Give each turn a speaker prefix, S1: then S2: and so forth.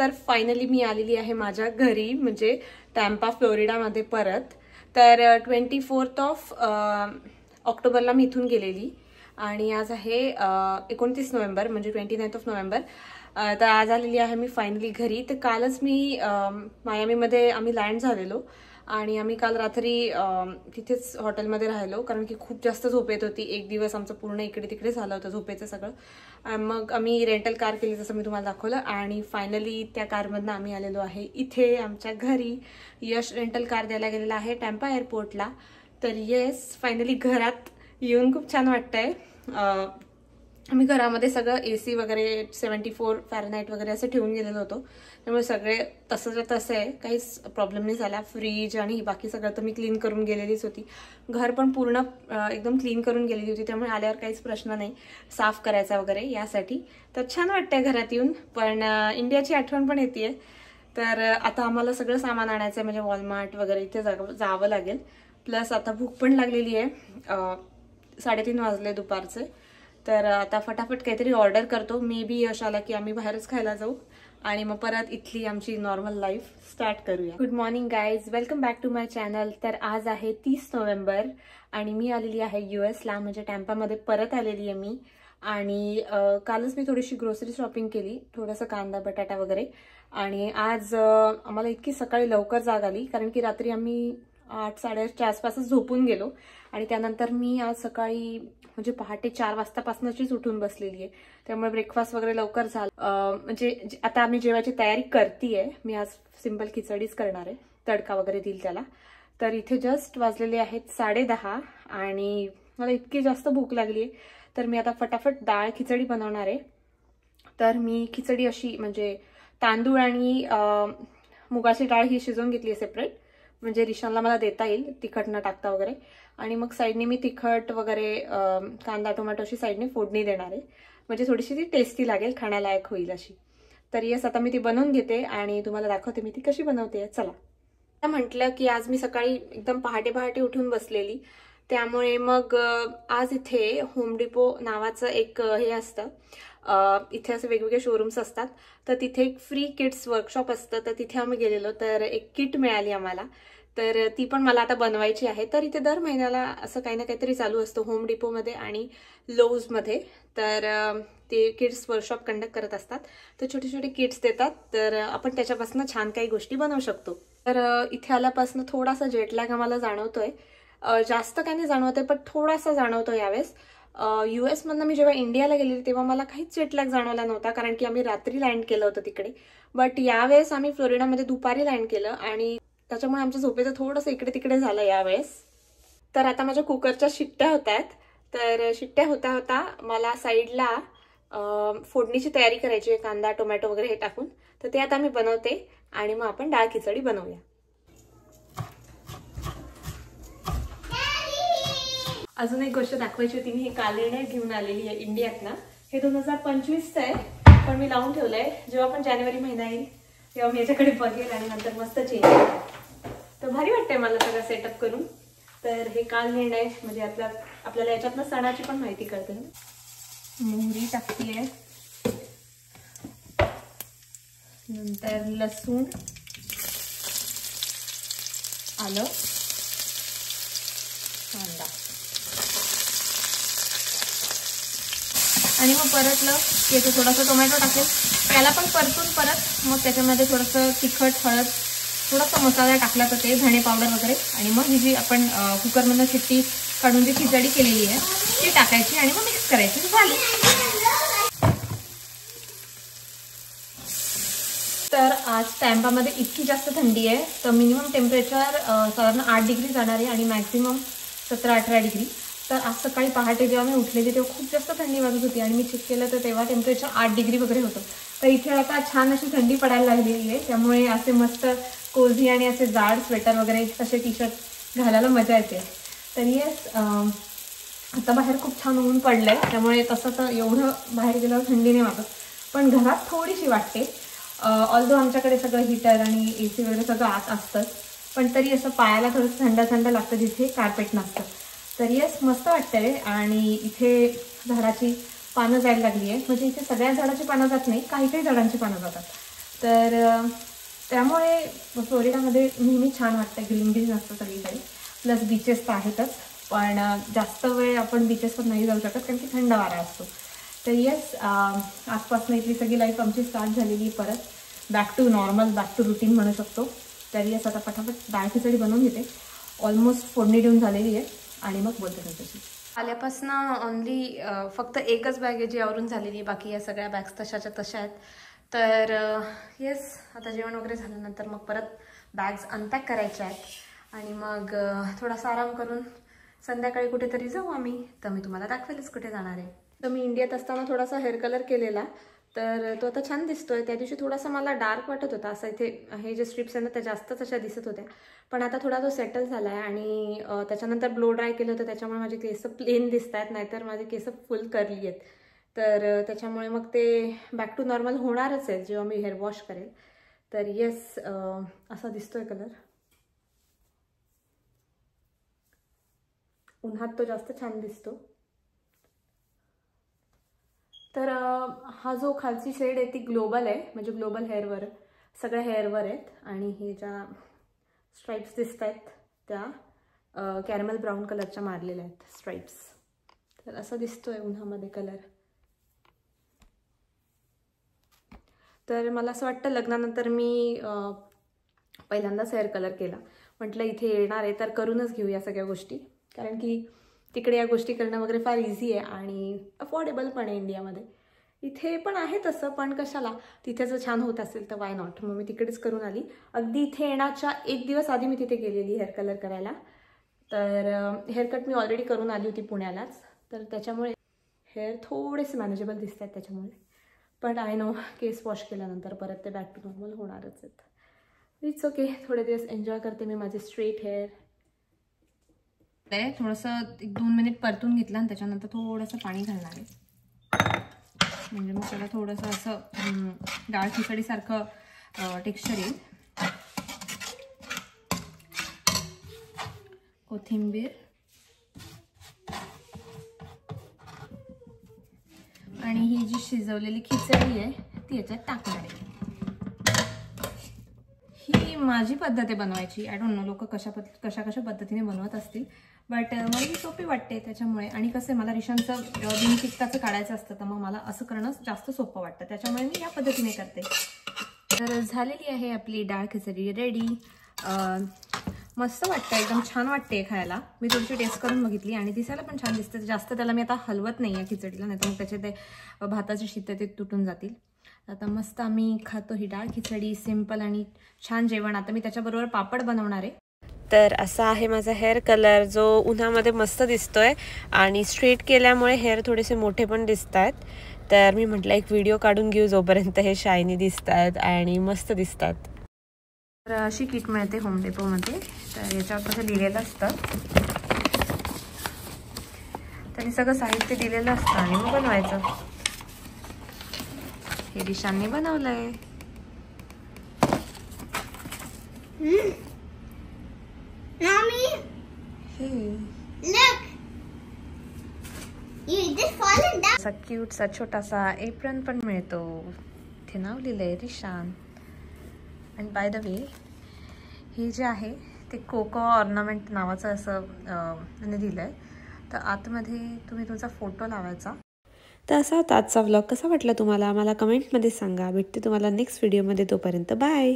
S1: तर फायनली मी आलेली आहे माझ्या घरी, म्हणजे टॅम्पा फ्लोरिडामध्ये परत. तर 24 ऑक्टोबरला मी इथून गेलेली आणि आज आहे 29 नोव्हेंबर, म्हणजे 29 नोव्हेंबर. तर आज आलेली आहे मी फायनली घरी. तर कालच मी मायामीमध्ये आम्ही लँड झालेलो आणि आम्ही काल रात्री तिथेच हॉटेलमध्ये राहिलो, कारण की खूप जास्त झोप येत होती. एक दिवस आमचं पूर्ण इकडे तिकडे झालं होतं झोपेचं सगळं. मग आम्ही रेंटल कार केली, जसं मी तुम्हाला दाखवलं, आणि फायनली त्या कारमधनं आम्ही आलेलो आहे इथे आमच्या घरी. यश रेंटल कार द्यायला गेलेला आहे टॅम्पा एअरपोर्टला. तर येस, फायनली घरात येऊन खूप छान वाटतंय. आम्ही घरामध्ये सगळं AC वगैरे 74 फॅरनहाईट वगैरे असं ठेवून गेलेलो होतो, त्यामुळे सगळे तसंच्या तसं आहे, काहीच प्रॉब्लेम नाही झाला. फ्रीज आणि बाकी सगळं तर मी क्लीन करून गेलेलीच होती. घर पण पूर्ण एकदम क्लीन करून गेलेली होती, त्यामुळे आल्यावर काहीच प्रश्न नाही साफ करायचा वगैरे यासाठी. तर छान वाटतंय घरात येऊन, पण इंडियाची आठवण पण येते. तर आता आम्हाला सगळं सामान आणायचं आहे, म्हणजे वॉलमार्ट वगैरे इथे जावं लागेल. प्लस आता भूक पण लागलेली आहे, 3:30 वाजले दुपारचे. तर आता फटाफट काहीतरी ऑर्डर करतो. मे बी यश आला की आम्ही बाहेरच खायला जाऊ आणि मग परत इथली आमची नॉर्मल लाईफ स्टार्ट करूया. Good morning guys, welcome back to my channel. तर आज आहे 30 नोव्हेंबर आणि मी आलेली आहे US ला, म्हणजे टॅम्पामध्ये परत आलेली आहे मी. आणि कालच मी थोडीशी ग्रोसरी शॉपिंग केली, थोडंसं कांदा बटाटा वगैरे. आणि आज आम्हाला इतकी सकाळी लवकर जाग आली, कारण की रात्री आम्ही 8-8:30 आसपासच झोपून गेलो आणि त्यानंतर मी आज सकाळी म्हणजे पहाटे 4 वाजतापासूनच उठून बसलेली आहे. त्यामुळे ब्रेकफास्ट वगैरे लवकर झाला. म्हणजे आता आम्ही जेवायची तयारी करतीये. मी आज सिंपल खिचडीच करणार आहे, तडका वगैरे देईल त्याला. तर इथे जस्ट वाजलेले आहेत 10:30 आणि मला इतकी जास्त भूक लागली आहे, तर मी आता फटाफट डाळ खिचडी बनवणार आहे. तर मी खिचडी अशी म्हणजे तांदूळ आणि मुगाची डाळ ही शिजवून घेतली सेपरेट, म्हणजे रिशानला मला देता येईल तिखट न टाकता वगैरे. आणि मग साईडने मी तिखट वगैरे कांदा टोमॅटोची साईडने फोडणी देणार आहे, म्हणजे थोडीशी ती टेस्टी लागेल, खाण्यालायक होईल अशी. तर येस, आता मी ती बनवून घेते आणि तुम्हाला दाखवते मी ती कशी बनवते. चला. म्हटलं की आज मी सकाळी एकदम पहाटे उठून बसलेली, त्यामुळे मग आज इथे होम डिपो नावाचं एक हे असतं. इथे असे वेगवेगळे शोरूम्स असतात, तर तिथे एक फ्री किड्स वर्कशॉप असतं. तर तिथे आम्ही गेलेलो, तर एक किट मिळाली आम्हाला, तर ती पण मला आता बनवायची आहे. तर इथे दर महिन्याला असं काही ना काहीतरी चालू असतं होम डिपोमध्ये आणि लोजमध्ये. तर ते किड्स वर्कशॉप कंडक्ट करत असतात, तर छोटे छोटे किट्स देतात, तर आपण त्याच्यापासून छान काही गोष्टी बनवू शकतो. तर इथे आल्यापासून थोडासा जेटलॅग आम्हाला जाणवतोय, जास्त काही नाही जाणवतोय पण थोडासा जाणवतोय यावेळेस. US मधनं मी जेव्हा इंडियाला गेलेली तेव्हा मला काहीच जेटलॅग जाणवला नव्हता, कारण की आम्ही रात्री लँड केलं होतं तिकडे. बट यावेळेस आम्ही फ्लोरिडामध्ये दुपारी लँड केलं आणि त्याच्यामुळे आमच्या झोपेचं थोडंसं इकडे तिकडे झालं यावेळेस. तर आता माझ्या कुकरच्या शिट्ट्या होत आहेत. तर शिट्ट्या होता होता मला साईडला फोडणीची तयारी करायची आहे, कांदा टोमॅटो वगैरे हे टाकून. तर ते आता मी बनवते आणि मग आपण डाळ खिचडी बनवूया. अजून एक गोष्ट दाखवायची होती. मी हे कालीणे घेऊन आलेली आहे इंडियातनं. हे 2025चं आहे, पण मी लावून ठेवलंय. जेव्हा पण जानेवारी महिना येईल तेव्हा मी याच्याकडे बघेल आणि नंतर मस्त चेंज करेल. तर भारी वाटतंय मला सगळं सेटअप करून. तर हे कालीणे म्हणजे आपल्याला याच्यातनं सणाची पण माहिती कळते. मोहरी टाकतीये, नंतर लसूण, आलं, कांदा आणि मग परतलं की याचं थोडंसं टोमॅटो टाकेल, त्याला पण परतून परत मग त्याच्यामध्ये थोडंसं तिखट, हळद, थोडासा मसाला टाकला तर ते धणे पावडर वगैरे. आणि मग ही जी आपण कुकरमधून शिट्टी काढून जी खिचडी केलेली आहे ती टाकायची आणि मग मिक्स करायची, झाली. तर आज टॅम्पामध्ये इतकी जास्त थंडी आहे, तर मिनिमम टेम्परेचर साधारण 8 डिग्री जाणार आहे आणि मॅक्झिमम 17-18 डिग्री. तर आज सकाळी पहाटे जेव्हा मी उठलेली तेव्हा खूप जास्त थंडी वाजत होती आणि मी चेक केलं तर तेव्हा टेम्परेचर 8 डिग्री वगैरे होतं. तर इथे आता छान अशी थंडी पडायला लागलेली आहे, त्यामुळे असे मस्त कोझी आणि असे जाड स्वेटर वगैरे असे टी-शर्ट घालायला मजा येते. तर येस, आता बाहेर खूप छान ऊन पडलंय, त्यामुळे तसं तर एवढं बाहेर गेल्यावर थंडी नाही वाटत, पण घरात थोडीशी वाटते. ऑल्दो आमच्याकडे सगळं हीटर आणि AC वगैरे सगळं आत असतं, पण तरी असं पायाला थोडंसं थंड थंड लागतं जिथे कार्पेट नसतं. तर येस, मस्त वाटतंय. आणि इथे झाडाची पानं जायला लागली आहे, म्हणजे इथे सगळ्या झाडाची पानं जात नाही, काही काही झाडांची पानं जातात. तर त्यामुळे फ्लोरिडामध्ये नेहमी छान वाटतं, ग्रीन ग्रीन असतं सगळीकडे, प्लस बीचेस तर आहेतच, पण जास्त वेळ आपण बीचेसवर नाही जाऊ शकत कारण की थंड वारा असतो. तर येस, आजपासून इथली सगळी लाईफ आमची स्टार्ट झालेली परत back to normal, back to routine म्हणू शकतो. तर येस, आता फटाफट डाळ खिचडी बनवून घेते, ऑलमोस्ट फोडणी देऊन झालेली आहे आणि मग बोलते त्याच्याशी. आल्यापासून ओनली फक्त एकच बॅग आहे जी आवरून झालेली आहे, बाकी या सगळ्या बॅग्स तशाच्या तशा आहेत. तर येस, आता जेवण वगैरे झाल्यानंतर मग परत बॅग्स अनपॅक करायच्या आहेत आणि मग थोडासा आराम करून संध्याकाळी कुठेतरी जाऊ आम्ही. तर मी तुम्हाला दाखवेलच कुठे जाणार आहे. तर मी इंडियात असताना थोडासा हेअर कलर केलेला, तर तो आता छान दिसतोय. त्या दिवशी थोडासा मला डार्क वाटत होता, असं इथे हे जे स्ट्रिप्स आहेत ना त्या जास्तच अशा दिसत होत्या, पण आता थोडा तो सेटल झाला आहे. आणि त्याच्यानंतर ब्लो ड्राय केलं होतं, त्याच्यामुळे माझे केस प्लेन दिसत आहेत, नाहीतर माझे केस फुल करली आहेत. तर त्याच्यामुळे मग ते बॅक टू नॉर्मल होणारच आहे जेव्हा मी हेअर वॉश करेल. तर येस, असा दिसतोय कलर. उन्हात तो जास्त छान दिसतो. तर हा जो खालची शेड आहे ती ग्लोबल आहे, म्हणजे ग्लोबल हेअरवर, सगळ्या हेअरवर आहेत. आणि हे ज्या स्ट्राइप्स दिसत आहेत त्या कॅरमल ब्राऊन कलरच्या मारलेल्या आहेत स्ट्राइप्स. तर असं दिसतोय उन्हामध्ये कलर. तर मला असं वाटतं लग्नानंतर मी पहिल्यांदाच हेअर कलर केला. म्हटलं इथे येणार आहे तर करूनच घेऊ या सगळ्या गोष्टी, कारण की तिकडे या गोष्टी करणं वगैरे फार इझी आहे आणि अफोर्डेबल पण आहे इंडियामध्ये. इथे पण आहे तसं, पण कशाला, तिथे जर छान होत असेल तर वाय नॉट. मग मी तिकडेच करून आली. अगदी इथे येण्याच्या एक दिवस आधी मी तिथे गेलेली हेअर कलर करायला. तर हेअरकट मी ऑलरेडी करून आली होती पुण्यालाच, तर त्याच्यामुळे हेअर थोडेसे मॅनेजेबल दिसत आहेत त्याच्यामुळे. पण आय नो केस वॉश केल्यानंतर परत ते बॅक टू नॉर्मल होणारच आहेत. इट्स ओके, थोडे दिवस एन्जॉय करते मी माझे स्ट्रेट हेअर. थोडंसं 1-2 मिनिट परतून घेतलं आणि त्याच्यानंतर थोडंसं पाणी घालणार आहे, म्हणजे मग त्याला थोडंसं असं डाळ खिचडीसारखं टेक्स्चर येईल. कोथिंबीर आणि ही जी शिजवलेली खिचडी आहे ती याच्यात टाकणार आहे. ही माझी पद्धत आहे बनवायची. आय डोंट नो लोक कशा पद्धतीने बनवत असतील, बट मला ही सोपी वाटते त्याच्यामुळे. आणि कसं मला रिशांचं बिनतिकटाचं काढायचं असतं, तर मग मला असं करणं जास्त सोपं वाटतं, त्याच्यामुळे मी या पद्धतीने करते. तर झालेली आहे आपली डाळ खिचडी रेडी. मस्त वाटतं, एकदम छान वाटते खायला. मी थोडीशी टेस्ट करून बघितली आणि दिसायला पण छान दिसते. जास्त त्याला मी आता हलवत नाही आहे खिचडीला, नाही तर मग त्याचे ते भाताचे शिते ते तुटून जातील. आता मस्त आम्ही खातो ही डाळ खिचडी, सिंपल आणि छान जेवण. आता मी त्याच्याबरोबर पापड बनवणार आहे. तर असा आहे माझा हेअर कलर, जो उन्हामध्ये मस्त दिसतोय आणि स्ट्रेट केल्यामुळे हेअर थोडेसे मोठे पण दिसत आहेत. तर मी म्हटलं एक व्हिडिओ काढून घेऊ जोपर्यंत हे शायनी दिसत आहेत आणि मस्त दिसतात. तर अशी किट मिळते होम डेपोमध्ये. तर याच्यावर कसं लिहिलेलं असतं, त्यांनी सगळं साहित्य दिलेलं असतं आणि मग बनवायचं. हे रिशांनी बनवलंय. असा क्यूटसा छोटासा एप्रन पण मिळतो, इथे नाव लिहिलंय रिशान. आणि बाय द वे हे जे आहे ते कोको ऑर्नामेंट नावाचं असं त्याने दिलंय. तर आतमध्ये तुम्ही तुमचा फोटो लावायचा. तर असा होता आजचा व्लॉग. कसा वाटला तुम्हाला मला कमेंटमध्ये सांगा. भेटते तुम्हाला नेक्स्ट व्हिडिओमध्ये. तोपर्यंत बाय.